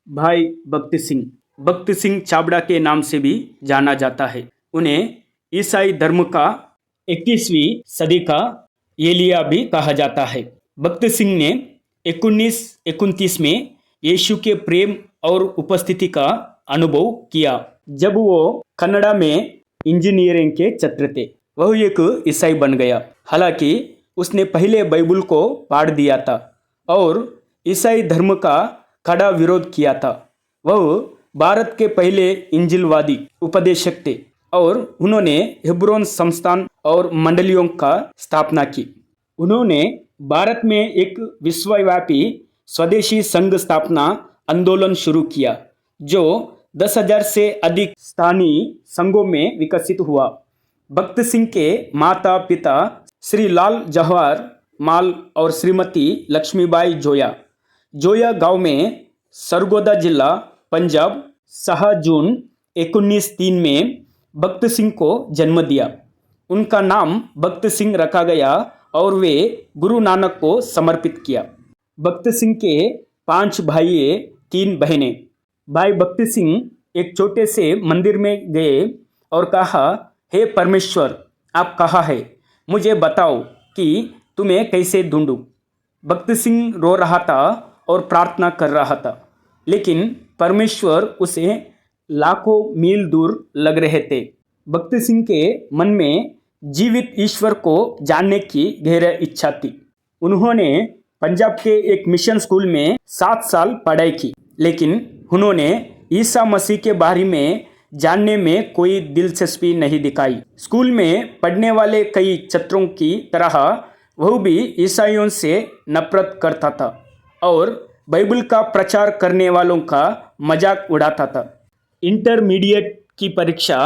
भाई भक्ति सिंह चावड़ा के नाम से भी जाना जाता है। उन्हें ईसाई धर्म का 21वीं सदी का एलिया भी कहा जाता है। भक्ति सिंह ने 1929 में यीशु के प्रेम और उपस्थिति का अनुभव किया जब वो कनाडा में इंजीनियरिंग के छात्र थे। वह एक ईसाई बन गया। हालांकि उसने पहले बाइबल को पढ़ दिया था और ईसाई धर्म का कड़ा विरोध किया था। वह भारत के पहले इंजिलवादी उपदेशक थे और उन्होंने हेब्रोन संस्थान और मंडलियों का स्थापना की। उन्होंने भारत में एक विश्वव्यापी स्वदेशी संघ स्थापना आंदोलन शुरू किया जो 10,000 से अधिक स्थानीय संघों में विकसित हुआ। भक्त सिंह के माता पिता श्री लाल जवाहर माल और श्रीमती लक्ष्मीबाई जोया गांव में सरगोदा जिला पंजाब 6 जून 1903 में भक्त सिंह को जन्म दिया। उनका नाम भक्त सिंह रखा गया और वे गुरु नानक को समर्पित किया। भक्त सिंह के 5 भाई 3 बहनें। भाई भक्त सिंह एक छोटे से मंदिर में गए और कहा, हे परमेश्वर, आप कहाँ है? मुझे बताओ कि तुम्हें कैसे ढूंढूं। भक्त सिंह रो रहा था और प्रार्थना कर रहा था, लेकिन परमेश्वर उसे लाखों मील दूर लग रहे थे। भक्त सिंह के मन में जीवित ईश्वर को जानने की गहरी इच्छा थी। उन्होंने पंजाब के एक मिशन स्कूल में 7 साल पढ़ाई की, लेकिन उन्होंने ईसा मसीह के बारे में जानने में कोई दिलचस्पी नहीं दिखाई। स्कूल में पढ़ने वाले कई छात्रों की तरह वह भी ईसाइयों से नफरत करता था और बाइबल का प्रचार करने वालों का मजाक उड़ाता था। इंटरमीडिएट की परीक्षा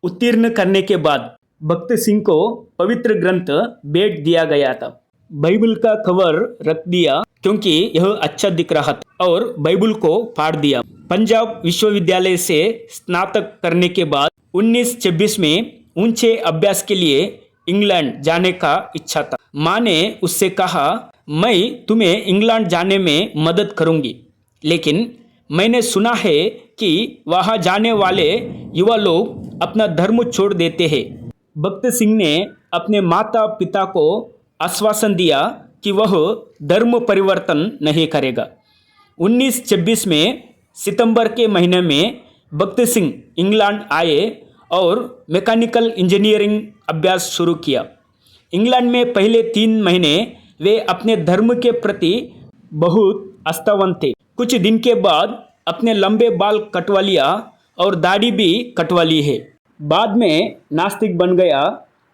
उत्तीर्ण करने के बाद भक्त सिंह को पवित्र ग्रंथ भेंट दिया गया था। बाइबल का कवर रख दिया क्योंकि यह अच्छा दिख रहा था और बाइबल को फाड़ दिया। पंजाब विश्वविद्यालय से स्नातक करने के बाद 1926 में ऊंचे अभ्यास के लिए इंग्लैंड जाने का इच्छा था। माँ ने उससे कहा, मैं तुम्हें इंग्लैंड जाने में मदद करूंगी, लेकिन मैंने सुना है कि वहां जाने वाले युवा लोग अपना धर्म छोड़ देते हैं। भक्त सिंह ने अपने माता पिता को आश्वासन दिया कि वह धर्म परिवर्तन नहीं करेगा। 1926 में सितंबर के महीने में भक्त सिंह इंग्लैंड आए और मैकेनिकल इंजीनियरिंग अभ्यास शुरू किया। इंग्लैंड में पहले 3 महीने वे अपने धर्म के प्रति बहुत आस्थावान थे। कुछ दिन के बाद अपने लंबे बाल कटवा लिया और दाढ़ी भी कटवा ली है। बाद में नास्तिक बन गया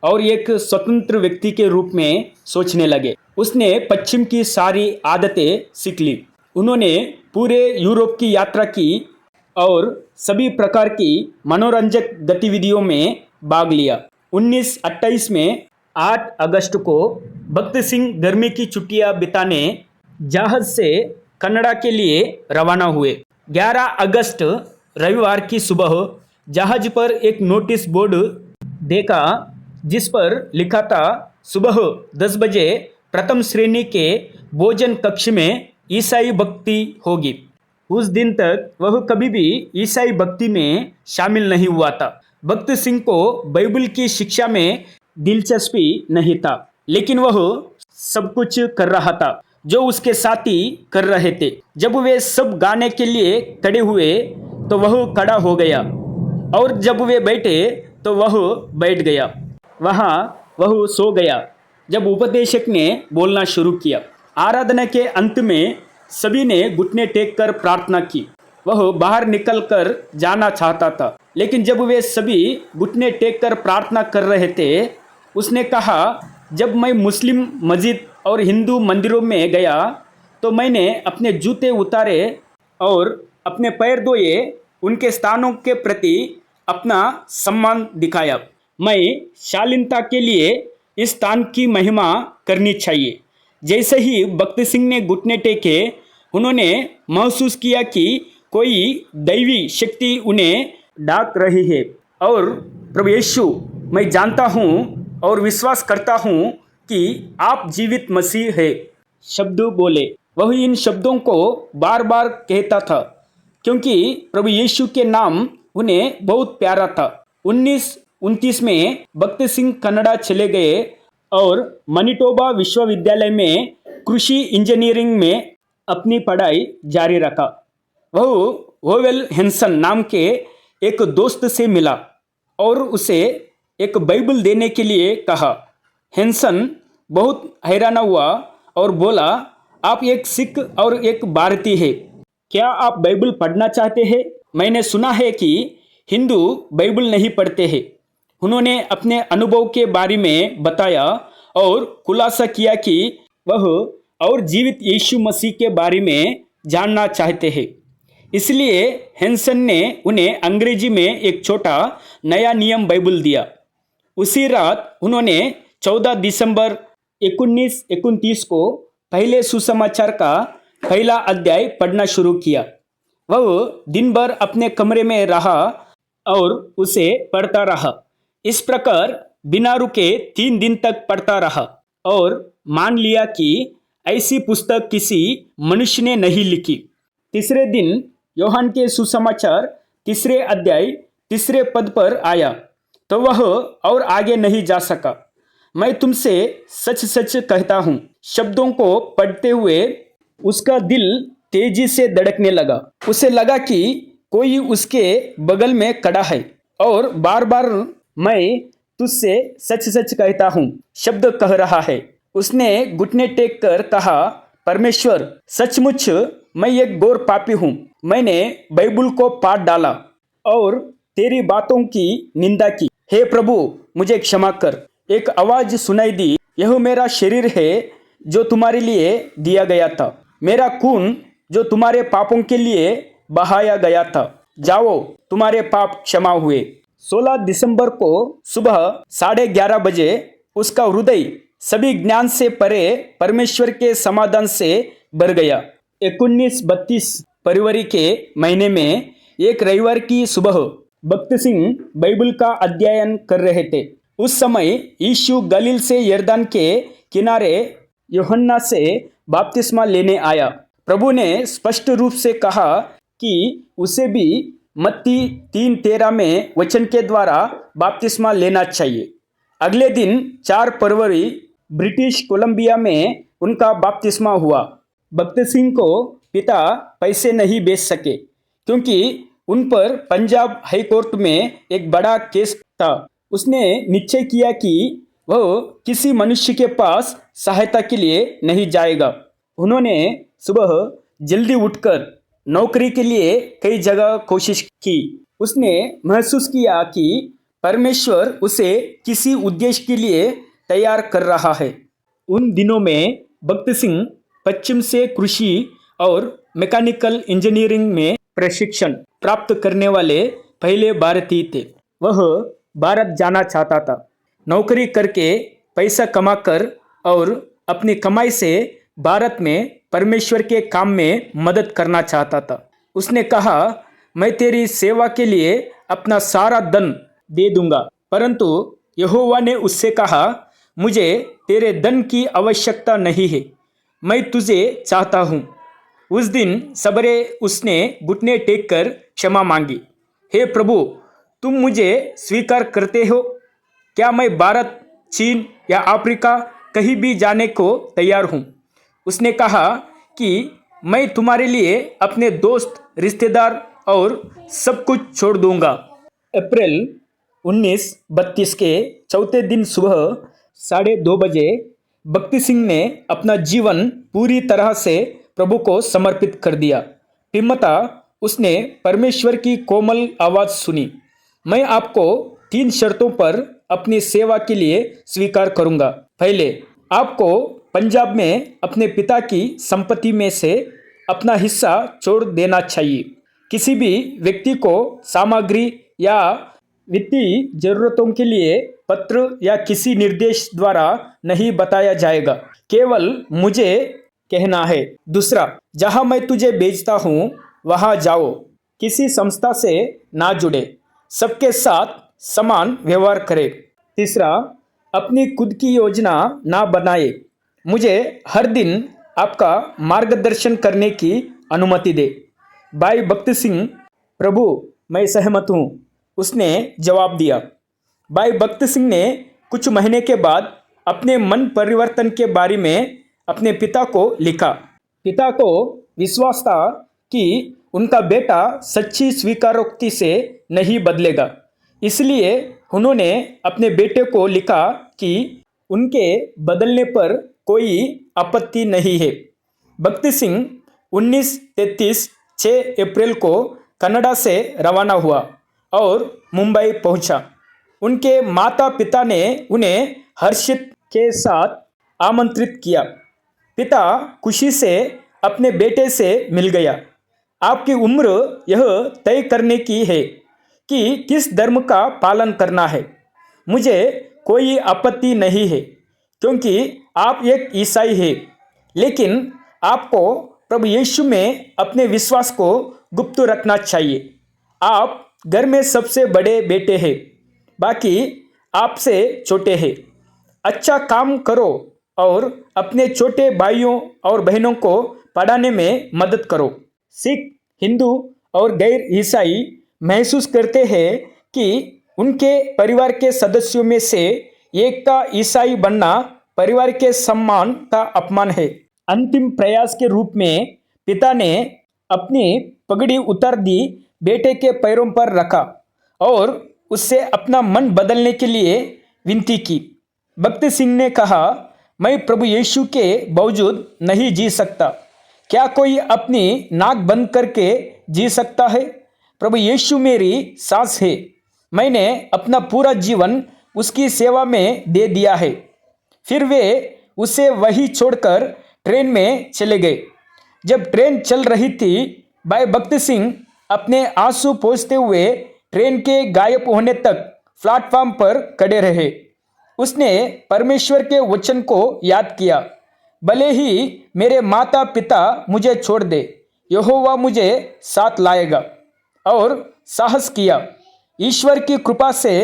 और एक स्वतंत्र व्यक्ति के रूप में सोचने लगे। उसने पश्चिम की सारी आदतें सीख ली। उन्होंने पूरे यूरोप की यात्रा की और सभी प्रकार की मनोरंजक गतिविधियों में भाग लिया। 1928 में 8 अगस्त को भक्त सिंह गर्मी की छुट्टियां बिताने जहाज से कनाडा के लिए रवाना हुए। 11 अगस्त रविवार की सुबह जहाज पर एक नोटिस बोर्ड देखा जिस पर लिखा था, सुबह 10 बजे प्रथम श्रेणी के भोजन कक्ष में ईसाई भक्ति होगी। उस दिन तक वह कभी भी ईसाई भक्ति में शामिल नहीं हुआ था। भक्त सिंह को बाइबल की शिक्षा में दिलचस्पी नहीं था, लेकिन वह सब कुछ कर रहा था जो उसके साथी कर रहे थे। जब वे सब गाने के लिए खड़े हुए तो वह खड़ा हो गया और जब वे बैठे तो वह बैठ गया। वहाँ वह सो गया जब उपदेशक ने बोलना शुरू किया। आराधना के अंत में सभी ने घुटने टेक कर प्रार्थना की। वह बाहर निकल कर जाना चाहता था, लेकिन जब वे सभी घुटने टेक कर प्रार्थना कर रहे थे, उसने कहा, जब मैं मुस्लिम मस्जिद और हिंदू मंदिरों में गया तो मैंने अपने जूते उतारे और अपने पैर धोए, उनके स्थानों के प्रति अपना सम्मान दिखाया। मैं शालीनता के लिए इस स्थान की महिमा करनी चाहिए। जैसे ही भक्त सिंह ने घुटने टेके, उन्होंने महसूस किया कि कोई दैवी शक्ति उन्हें ढाक रही है और प्रभु यीशु, मैं जानता हूँ और विश्वास करता हूँ कि आप जीवित मसीह है, शब्द बोले। वह इन शब्दों को बार बार कहता था। क्योंकि प्रभु यीशु के नाम उन्हें बहुत प्यारा था। 1929 में भक्त सिंह कनाडा चले गए और मनीटोबा विश्वविद्यालय में कृषि इंजीनियरिंग में अपनी पढ़ाई जारी रखा। वह ओवेल हेंसन नाम के एक दोस्त से मिला और उसे एक बाइबल देने के लिए कहा। हेंसन बहुत हैरान हुआ और बोला, आप एक सिख और एक भारतीय है, क्या आप बाइबल पढ़ना चाहते हैं? मैंने सुना है कि हिंदू बाइबल नहीं पढ़ते हैं। उन्होंने अपने अनुभव के बारे में बताया और खुलासा किया कि वह और जीवित यीशु मसीह के बारे में जानना चाहते हैं। इसलिए हेंसन ने उन्हें अंग्रेजी में एक छोटा नया नियम बाइबल दिया। उसी रात उन्होंने 14 दिसंबर 1929 को पहले सुसमाचार का पहला अध्याय पढ़ना शुरू किया। वह दिन भर अपने कमरे में रहा और उसे पढ़ता रहा। इस प्रकार बिना रुके 3 दिन तक पढ़ता रहा और मान लिया कि ऐसी पुस्तक किसी मनुष्य ने नहीं लिखी। तीसरे दिन योहान के सुसमाचार 3 अध्याय 3 पद पर आया तो वह और आगे नहीं जा सका। मैं तुमसे सच सच कहता हूँ, शब्दों को पढ़ते हुए उसका दिल तेजी से धड़कने लगा। उसे लगा कि कोई उसके बगल में खड़ा है और बार बार मैं तुझसे सच सच कहता हूँ शब्द कह रहा है। उसने घुटने टेक कर कहा, परमेश्वर, सचमुच मैं एक घोर पापी हूँ। मैंने बाइबल को पाट डाला और तेरी बातों की निंदा की। हे प्रभु, मुझे क्षमा कर। एक आवाज सुनाई दी, यह मेरा शरीर है जो तुम्हारे लिए दिया गया था, मेरा खून जो तुम्हारे पापों के लिए बहाया गया था। जाओ, तुम्हारे पाप क्षमा हुए। 16 दिसंबर को सुबह 11:30 बजे उसका हृदय सभी ज्ञान से परे परमेश्वर के समाधान से भर गया। 1932 फरवरी के महीने में एक रविवार की सुबह भक्त सिंह बाइबल का अध्ययन कर रहे थे। उस समय यीशु गलील से यरदन के किनारे यूहन्ना से बपतिस्मा लेने आया। प्रभु ने स्पष्ट रूप से कहा कि उसे भी मत्ती 3:13 में वचन के द्वारा बपतिस्मा लेना चाहिए। अगले दिन 4 फरवरी ब्रिटिश कोलंबिया में उनका बपतिस्मा हुआ। भक्त सिंह को पिता पैसे नहीं बेच सके क्योंकि उन पर पंजाब हाई कोर्ट में एक बड़ा केस था। उसने निश्चय किया कि वह किसी मनुष्य के पास सहायता के लिए नहीं जाएगा। उन्होंने सुबह जल्दी उठकर नौकरी के लिए कई जगह कोशिश की। उसने महसूस किया कि परमेश्वर उसे किसी उद्देश्य के लिए तैयार कर रहा है। उन दिनों में भक्त सिंह पश्चिम से कृषि और मैकेनिकल इंजीनियरिंग में प्रशिक्षण प्राप्त करने वाले पहले भारतीय थे। वह भारत जाना चाहता था, नौकरी करके पैसा कमाकर और अपनी कमाई से भारत में परमेश्वर के काम में मदद करना चाहता था। उसने कहा, मैं तेरी सेवा के लिए अपना सारा धन दे दूंगा। परंतु यहोवा ने उससे कहा, मुझे तेरे धन की आवश्यकता नहीं है, मैं तुझे चाहता हूँ। उस दिन सवेरे उसने घुटने टेक कर क्षमा मांगी। हे प्रभु, तुम मुझे स्वीकार करते हो? क्या मैं भारत, चीन या अफ्रीका कहीं भी जाने को तैयार हूँ। उसने कहा कि मैं तुम्हारे लिए अपने दोस्त, रिश्तेदार और सब कुछ छोड़ दूंगा। अप्रैल 1932 के चौथे दिन सुबह 2:30 बजे भक्त सिंह ने अपना जीवन पूरी तरह से प्रभु को समर्पित कर दिया। हिम्मता उसने परमेश्वर की कोमल आवाज़ सुनी, मैं आपको 3 शर्तों पर अपनी सेवा के लिए स्वीकार करूंगा। पहले, आपको पंजाब में अपने पिता की संपत्ति में से अपना हिस्सा छोड़ देना चाहिए। किसी भी व्यक्ति को सामग्री या वित्तीय जरूरतों के लिए पत्र या किसी निर्देश द्वारा नहीं बताया जाएगा, केवल मुझे कहना है। दूसरा, जहां मैं तुझे भेजता हूं वहां जाओ, किसी संस्था से ना जुड़े, सबके साथ समान व्यवहार करे। तीसरा, अपनी खुद की योजना ना बनाए, मुझे हर दिन आपका मार्गदर्शन करने की अनुमति दे। भाई भक्त सिंह, प्रभु मैं सहमत हूँ, उसने जवाब दिया। भाई भक्त सिंह ने कुछ महीने के बाद अपने मन परिवर्तन के बारे में अपने पिता को लिखा। पिता को विश्वास था कि उनका बेटा सच्ची स्वीकारोक्ति से नहीं बदलेगा, इसलिए उन्होंने अपने बेटे को लिखा कि उनके बदलने पर कोई आपत्ति नहीं है। भक्त सिंह 1933 6 अप्रैल को कनाडा से रवाना हुआ और मुंबई पहुंचा। उनके माता पिता ने उन्हें हर्षित के साथ आमंत्रित किया। पिता खुशी से अपने बेटे से मिल गया। आपकी उम्र यह तय करने की है कि किस धर्म का पालन करना है। मुझे कोई आपत्ति नहीं है क्योंकि आप एक ईसाई हैं, लेकिन आपको प्रभु यीशु में अपने विश्वास को गुप्त रखना चाहिए। आप घर में सबसे बड़े बेटे हैं, बाकी आपसे छोटे हैं। अच्छा काम करो और अपने छोटे भाइयों और बहनों को पढ़ाने में मदद करो। सिख, हिंदू और गैर ईसाई महसूस करते हैं कि उनके परिवार के सदस्यों में से एक का ईसाई बनना परिवार के सम्मान का अपमान है। अंतिम प्रयास के रूप में पिता ने अपनी पगड़ी उतार दी, बेटे के पैरों पर रखा और उससे अपना मन बदलने के लिए विनती की। भक्त सिंह ने कहा, मैं प्रभु यीशु के बावजूद नहीं जी सकता। क्या कोई अपनी नाक बंद करके जी सकता है? प्रभु यीशु मेरी सांस है। मैंने अपना पूरा जीवन उसकी सेवा में दे दिया है। फिर वे उसे वही छोड़कर ट्रेन में चले गए। जब ट्रेन चल रही थी, भाई भक्त सिंह अपने आंसू पोंछते हुए ट्रेन के गायब होने तक प्लेटफॉर्म पर खड़े रहे। उसने परमेश्वर के वचन को याद किया, भले ही मेरे माता पिता मुझे छोड़ दे, यहोवा मुझे साथ लाएगा। और साहस किया। ईश्वर की कृपा से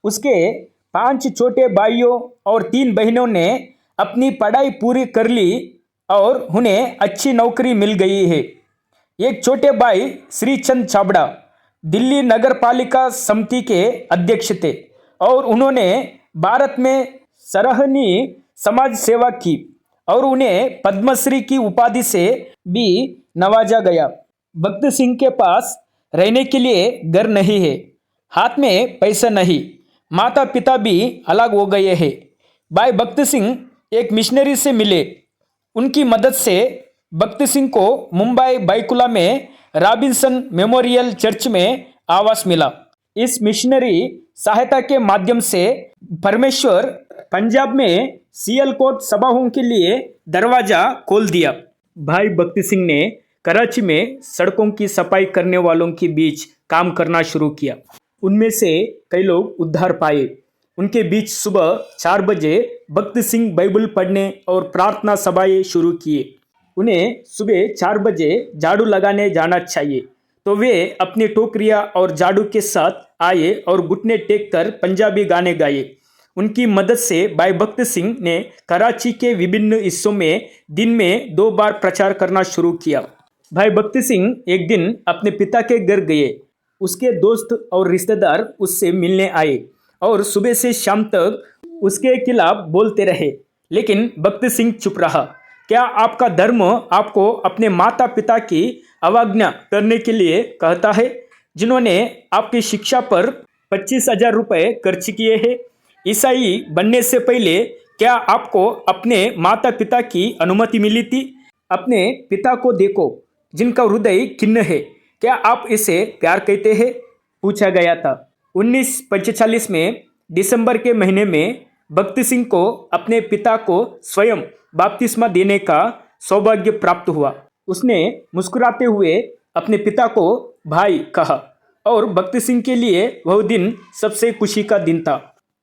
उसके 5 छोटे भाइयों और 3 बहनों ने अपनी पढ़ाई पूरी कर ली और उन्हें अच्छी नौकरी मिल गई है। एक छोटे भाई श्री चंद छाबड़ा दिल्ली नगर पालिका समिति के अध्यक्ष थे और उन्होंने भारत में सराहनीय समाज सेवा की और उन्हें पद्मश्री की उपाधि से भी नवाजा गया। भक्त सिंह के पास रहने के लिए घर नहीं है, हाथ में पैसा नहीं, माता पिता भी अलग हो गए हैं। भाई भक्त सिंह एक मिशनरी से मिले। उनकी मदद से भक्त सिंह को मुंबई बाईकुला में रॉबिन्सन मेमोरियल चर्च में आवास मिला। इस मिशनरी सहायता के माध्यम से परमेश्वर पंजाब में सियालकोट सभाओं के लिए दरवाजा खोल दिया। भाई भक्त सिंह ने कराची में सड़कों की सफाई करने वालों के बीच काम करना शुरू किया। उनमें से कई लोग उद्धार पाए। उनके बीच सुबह 4 बजे भक्त सिंह बाइबल पढ़ने और प्रार्थना सभाएं शुरू किए। उन्हें सुबह 4 बजे झाड़ू लगाने जाना चाहिए, तो वे अपनी टोकरियां और झाड़ू के साथ आए और घुटने टेक कर पंजाबी गाने गाए। उनकी मदद से भाई भक्त सिंह ने कराची के विभिन्न हिस्सों में दिन में 2 बार प्रचार करना शुरू किया। भाई भक्त सिंह एक दिन अपने पिता के घर गए। उसके दोस्त और रिश्तेदार उससे मिलने आए और सुबह से शाम तक उसके खिलाफ बोलते रहे, लेकिन भक्त सिंह चुप रहा। क्या आपका धर्म आपको अपने माता पिता की अवज्ञा करने के लिए कहता है, जिन्होंने आपकी शिक्षा पर 25,000 रुपये खर्च किए हैं? ईसाई बनने से पहले क्या आपको अपने माता पिता की अनुमति मिली थी? अपने पिता को देखो जिनका हृदय खिन्न है, क्या आप इसे प्यार कहते हैं? पूछा गया था। 1945 में दिसंबर के महीने में भक्त सिंह को अपने पिता को स्वयं बपतिस्मा देने का सौभाग्य प्राप्त हुआ। उसने मुस्कुराते हुए अपने पिता को भाई कहा और भक्त सिंह के लिए वह दिन सबसे खुशी का दिन था।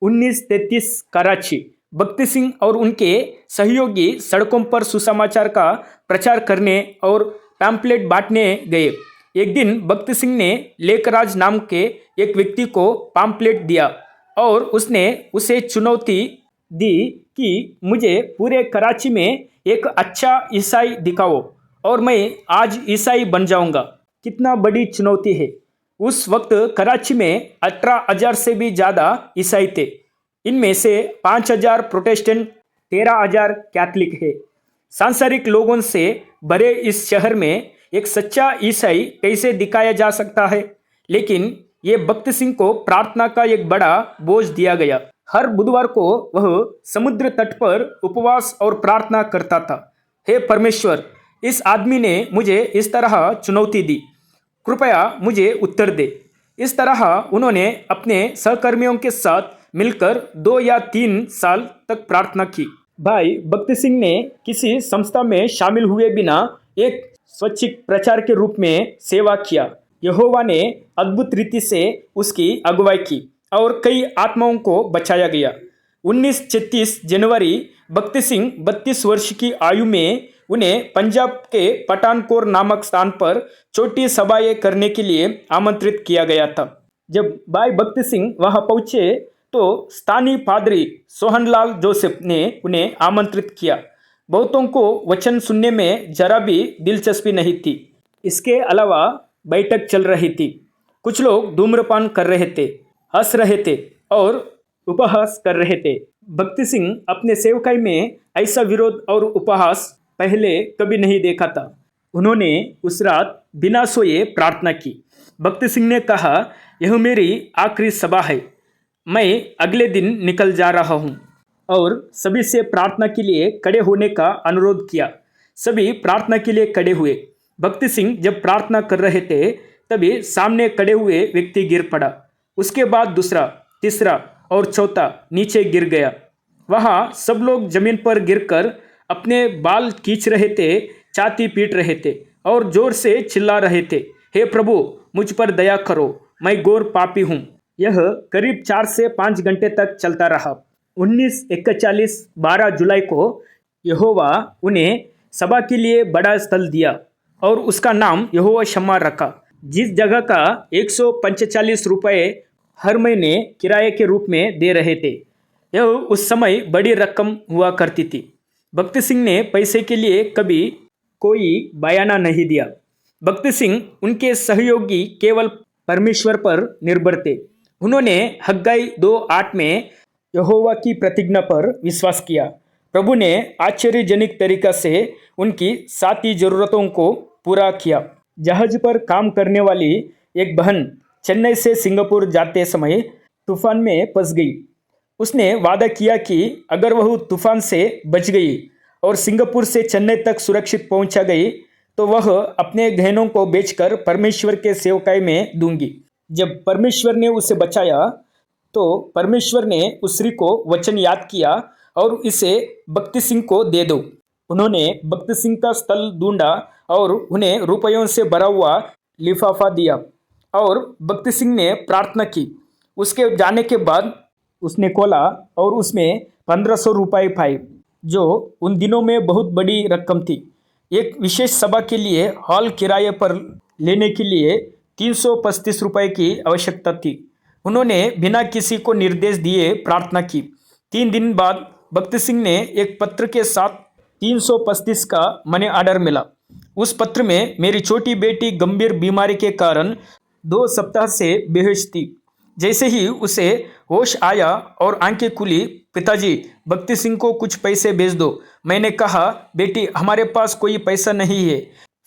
1933 कराची। भक्त सिंह और उनके सहयोगी सड़कों पर सुसमाचार का प्रचार करने और पैम्पलेट बांटने गए। एक दिन भक्त सिंह ने लेखराज नाम के एक व्यक्ति को पैम्पलेट दिया और उसने उसे चुनौती दी कि मुझे पूरे कराची में एक अच्छा ईसाई दिखाओ और मैं आज ईसाई बन जाऊंगा। कितना बड़ी चुनौती है। उस वक्त कराची में 18,000 से भी ज़्यादा ईसाई थे। इनमें से 5,000 प्रोटेस्टेंट, 13,000 कैथलिक है। सांसारिक लोगों से भरे इस शहर में एक सच्चा ईसाई कैसे दिखाया जा सकता है? लेकिन ये भक्त सिंह को प्रार्थना का एक बड़ा बोझ दिया गया। हर बुधवार को वह समुद्र तट पर उपवास और प्रार्थना करता था। हे परमेश्वर, इस आदमी ने मुझे इस तरह चुनौती दी, कृपया मुझे उत्तर दे। इस तरह उन्होंने अपने सहकर्मियों के साथ मिलकर 2 या 3 साल तक प्रार्थना की। भाई भक्त सिंह ने किसी संस्था में शामिल हुए बिना एक स्वैच्छिक प्रचार के रूप में सेवा किया। यहोवा ने अद्भुत रीति से उसकी अगुवाई की और कई आत्माओं को बचाया गया। 1936 जनवरी भक्त सिंह 32 वर्ष की आयु में उन्हें पंजाब के पठानकोट नामक स्थान पर छोटी सभाएं करने के लिए आमंत्रित किया गया था। जब भाई भक्त सिंह वहां पहुंचे तो स्थानीय पादरी सोहनलाल जोसेफ ने उन्हें आमंत्रित किया। बहुतों को वचन सुनने में जरा भी दिलचस्पी नहीं थी। इसके अलावा बैठक चल रही थी। कुछ लोग धूम्रपान कर रहे थे, हंस रहे थे और उपहास कर रहे थे। भक्त सिंह अपने सेवकाई में ऐसा विरोध और उपहास पहले कभी नहीं देखा था। उन्होंने उस रात बिना सोए प्रार्थना की। भक्त सिंह ने कहा, यह मेरी आखिरी सभा है, मैं अगले दिन निकल जा रहा हूँ, और सभी से प्रार्थना के लिए खड़े होने का अनुरोध किया। सभी प्रार्थना के लिए खड़े हुए। भक्त सिंह जब प्रार्थना कर रहे थे तभी सामने खड़े हुए व्यक्ति गिर पड़ा। उसके बाद दूसरा, तीसरा और चौथा नीचे गिर गया। वहाँ सब लोग जमीन पर गिरकर अपने बाल खींच रहे थे, छाती पीट रहे थे और जोर से चिल्ला रहे थे, हे प्रभु, मुझ पर दया करो, मैं घोर पापी हूँ। यह करीब 4 से 5 घंटे तक चलता रहा। 1941 12 जुलाई को यहोवा उन्हें सभा के लिए बड़ा स्थल दिया और उसका नाम यहोवा शम्मा रखा, जिस जगह का 145 रुपये हर महीने किराए के रूप में दे रहे थे। यह उस समय बड़ी रकम हुआ करती थी। भक्त सिंह ने पैसे के लिए कभी कोई बयाना नहीं दिया। भक्त सिंह उनके सहयोगी केवल परमेश्वर पर निर्भर थे। उन्होंने हग्गाई 2:8 में यहोवा की प्रतिज्ञा पर विश्वास किया। प्रभु ने आश्चर्यजनक तरीका से उनकी सारी जरूरतों को पूरा किया। जहाज पर काम करने वाली एक बहन चेन्नई से सिंगापुर जाते समय तूफान में फंस गई। उसने वादा किया कि अगर वह तूफान से बच गई और सिंगापुर से चेन्नई तक सुरक्षित पहुंचा गई तो वह अपने गहनों को बेचकर परमेश्वर के सेवकाई में दूंगी। जब परमेश्वर ने उसे बचाया तो परमेश्वर ने उस स्त्री को वचन याद किया और इसे भक्त सिंह को दे दो। उन्होंने भक्त सिंह का स्थल ढूंढा और उन्हें रुपयों से भरा हुआ लिफाफा दिया और भक्त सिंह ने प्रार्थना की। उसके जाने के बाद उसने खोला और उसमें 1500 रुपये पाए, जो उन दिनों में बहुत बड़ी रकम थी। एक विशेष सभा के लिए हॉल किराए पर लेने के लिए 335 रुपये की आवश्यकता थी। उन्होंने बिना किसी को निर्देश दिए प्रार्थना की। 3 दिन बाद भक्त सिंह ने एक पत्र के साथ 335 का मनी ऑर्डर मिला। उस पत्र में मेरी छोटी बेटी गंभीर बीमारी के कारण 2 सप्ताह से बेहोश थी। जैसे ही उसे होश आया और आंखें खुली, पिताजी, भक्त सिंह को कुछ पैसे भेज दो। मैंने कहा, बेटी, हमारे पास कोई पैसा नहीं है।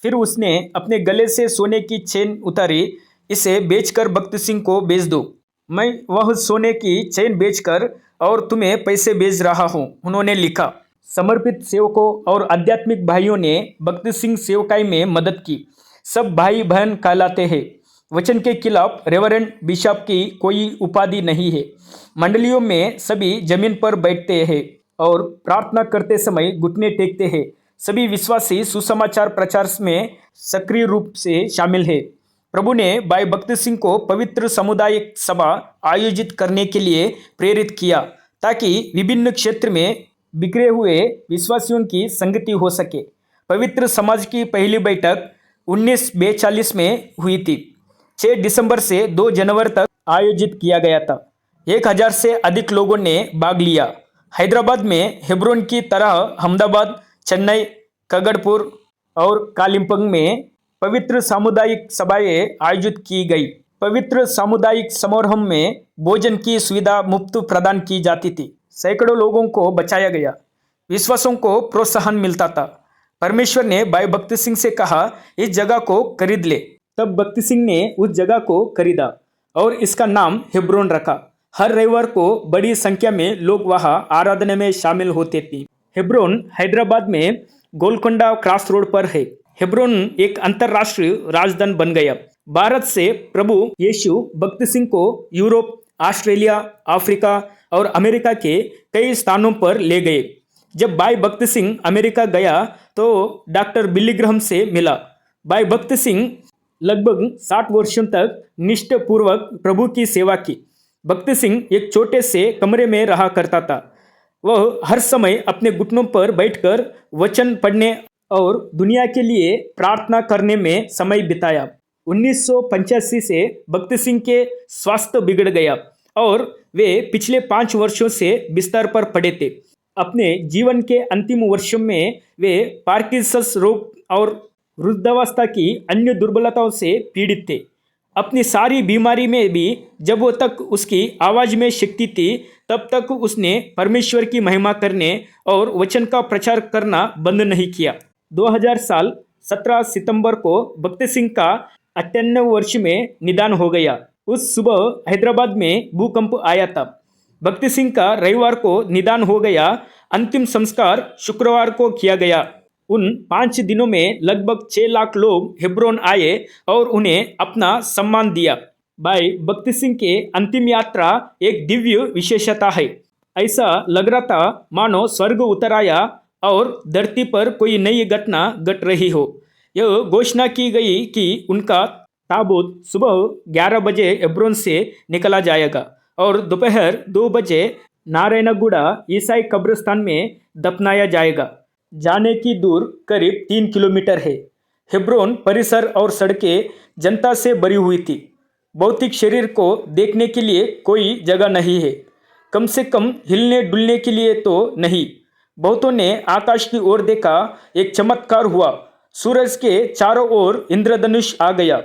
फिर उसने अपने गले से सोने की चेन उतारी, इसे बेचकर भक्त सिंह को भेज दो। मैं वह सोने की चेन बेचकर और तुम्हें पैसे भेज रहा हूँ, उन्होंने लिखा। समर्पित सेवकों और आध्यात्मिक भाइयों ने भक्त सिंह सेवकाई में मदद की। सब भाई बहन कहलाते हैं। वचन के खिलाफ रेवरेंड बिशप की कोई उपाधि नहीं है। मंडलियों में सभी जमीन पर बैठते हैं और प्रार्थना करते समय घुटने टेकते हैं। सभी विश्वासी सुसमाचार प्रचार में सक्रिय रूप से शामिल है। प्रभु ने भाई भक्त सिंह को पवित्र सामुदायिक सभा आयोजित करने के लिए प्रेरित किया ताकि विभिन्न क्षेत्र में बिखरे हुए विश्वासियों की संगति हो सके। पवित्र समाज की पहली बैठक 1942 में हुई थी। 6 दिसंबर से 2 जनवरी तक आयोजित किया गया था। 1000 से अधिक लोगों ने भाग लिया। हैदराबाद में हेब्रोन की तरह अहमदाबाद, चेन्नई, कगड़पुर और कालिम्पोंग में पवित्र सामुदायिक सभाएं आयोजित की गई। पवित्र सामुदायिक समारोह में भोजन की सुविधा मुफ्त प्रदान की जाती थी। सैकड़ों लोगों को बचाया गया। विश्वासों को प्रोत्साहन मिलता था। परमेश्वर ने भाई भक्ति सिंह से कहा, इस जगह को खरीद ले। तब भक्ति सिंह ने उस जगह को खरीदा और इसका नाम हेब्रोन रखा। हर रविवार को बड़ी संख्या में लोग वहां आराधना में शामिल होते थे। हेब्रोन हैदराबाद में गोलकोंडा क्रॉस रोड पर है। हेब्रोन एक अंतर्राष्ट्रीय राजधानी बन गया। भारत से प्रभु यीशु भक्ति सिंह को यूरोप, ऑस्ट्रेलिया, अफ्रीका और अमेरिका के कई स्थानों पर ले गए। जब भाई भक्ति सिंह अमेरिका गया तो डॉक्टर बिली ग्रहम से मिला। भाई भक्ति सिंह लगभग 60 वर्षों तक निष्ठापूर्वक प्रभु की सेवा की। भक्ति सिंह एक छोटे से कमरे में रहा करता था। वह हर समय अपने घुटनों पर बैठकर वचन पढ़ने और दुनिया के लिए प्रार्थना करने में समय बिताया। 1985 से भक्ति सिंह के स्वास्थ्य बिगड़ गया और वे पिछले 5 वर्षों से बिस्तर पर पड़े थे। अपने जीवन के अंतिम वर्षों में वे पार्किंसंस रोग और वृद्धावस्था की अन्य दुर्बलताओं से पीड़ित थे। अपनी सारी बीमारी में भी जब वो तक उसकी आवाज़ में शक्ति थी, तब तक उसने परमेश्वर की महिमा करने और वचन का प्रचार करना बंद नहीं किया। 2000 साल 17 सितंबर को भक्ति सिंह का 98 वर्ष में निदान हो गया। उस सुबह हैदराबाद में भूकंप आया था। भक्ति सिंह का रविवार को निदान हो गया। अंतिम संस्कार शुक्रवार को किया गया। उन 5 दिनों में लगभग 6 लाख लोग हेब्रोन आए और उन्हें अपना सम्मान दिया। भाई भक्ति सिंह के अंतिम यात्रा एक दिव्य विशेषता है। ऐसा लग रहा था मानो स्वर्ग उतर आया और धरती पर कोई नई घटना घट रही हो। यह घोषणा की गई कि उनका ताबूत सुबह 11 बजे हेब्रोन से निकला जाएगा और दोपहर 2 बजे नारायणगुड़ा ईसाई कब्रिस्तान में दफनाया जाएगा। जाने की दूर करीब 3 किलोमीटर है। हेब्रोन परिसर और सड़कें जनता से भरी हुई थी। भौतिक शरीर को देखने के लिए कोई जगह नहीं है, कम से कम हिलने डुलने के लिए तो नहीं। बहुतों ने आकाश की ओर देखा। एक चमत्कार हुआ। सूरज के चारों ओर इंद्रधनुष आ गया।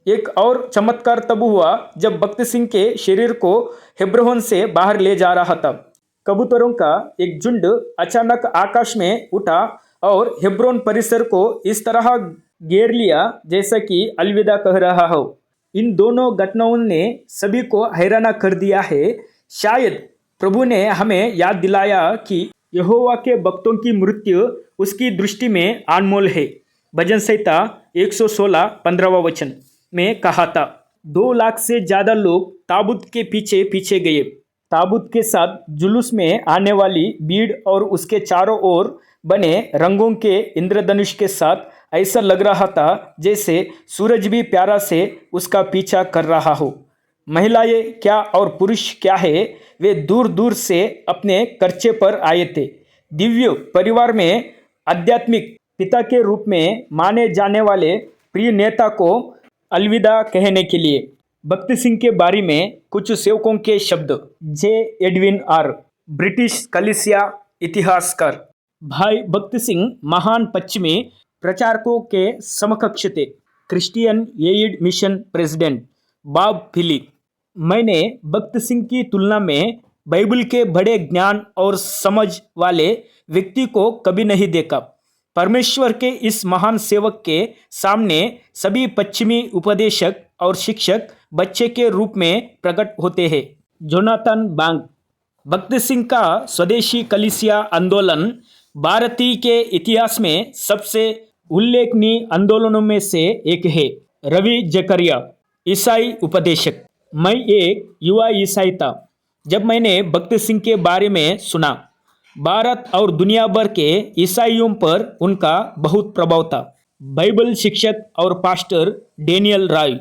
एक और चमत्कार तब हुआ जब भक्ति सिंह के शरीर को हेब्रोन से बाहर ले जा रहा था। कबूतरों का एक झुंड अचानक आकाश में उठा और हेब्रोन परिसर को इस तरह घेर लिया जैसा कि अलविदा कह रहा हो। इन दोनों घटनाओं ने सभी को हैरान कर दिया है। शायद प्रभु ने हमें याद दिलाया कि यहोवा के भक्तों की मृत्यु उसकी दृष्टि में अनमोल है। भजन संहिता 116 15वां वचन में कहा था। 2 लाख से ज्यादा लोग ताबूत के पीछे पीछे गए। ताबूत के साथ जुलूस में आने वाली भीड़ और उसके चारों ओर बने रंगों के इंद्रधनुष के साथ ऐसा लग रहा था जैसे सूरज भी प्यारा से उसका पीछा कर रहा हो। महिलाएं क्या और पुरुष क्या है, वे दूर दूर से अपने कर्चे पर आए थे। दिव्य परिवार में आध्यात्मिक पिता के रूप में माने जाने वाले प्रिय नेता को अलविदा कहने के लिए। भक्ति सिंह के बारे में कुछ सेवकों के शब्द। जे एडविन आर, ब्रिटिश कलीसिया इतिहासकार। भाई भक्ति सिंह महान पश्चिमी प्रचारकों के समकक्ष थे। Christian aid mission president Bob Fili. मैंने भक्ति सिंह की तुलना में बाइबल के बड़े ज्ञान और समझ वाले व्यक्ति को कभी नहीं देखा। परमेश्वर के इस महान सेवक के सामने सभी पश्चिमी उपदेशक और शिक्षक बच्चे के रूप में प्रकट होते हैं। जोनाथन बांग। भक्ति सिंह का स्वदेशी कलीसिया आंदोलन भारतीय के इतिहास में सबसे उल्लेखनीय आंदोलनों में से एक है। रवि जकरिया, ईसाई उपदेशक। मैं एक युवा ईसाई था जब मैंने भक्ति सिंह के बारे में सुना। भारत और दुनिया भर के ईसाइयों पर उनका बहुत प्रभाव था। बाइबल शिक्षक और पास्टर डेनियल रॉय।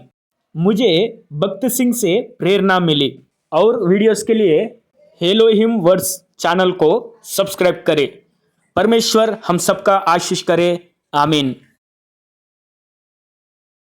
मुझे भक्ति सिंह से प्रेरणा मिली। और वीडियोस के लिए हेलोहिम वर्ड्स चैनल को सब्सक्राइब करें। परमेश्वर हम सबका आशीष करे। आमीन।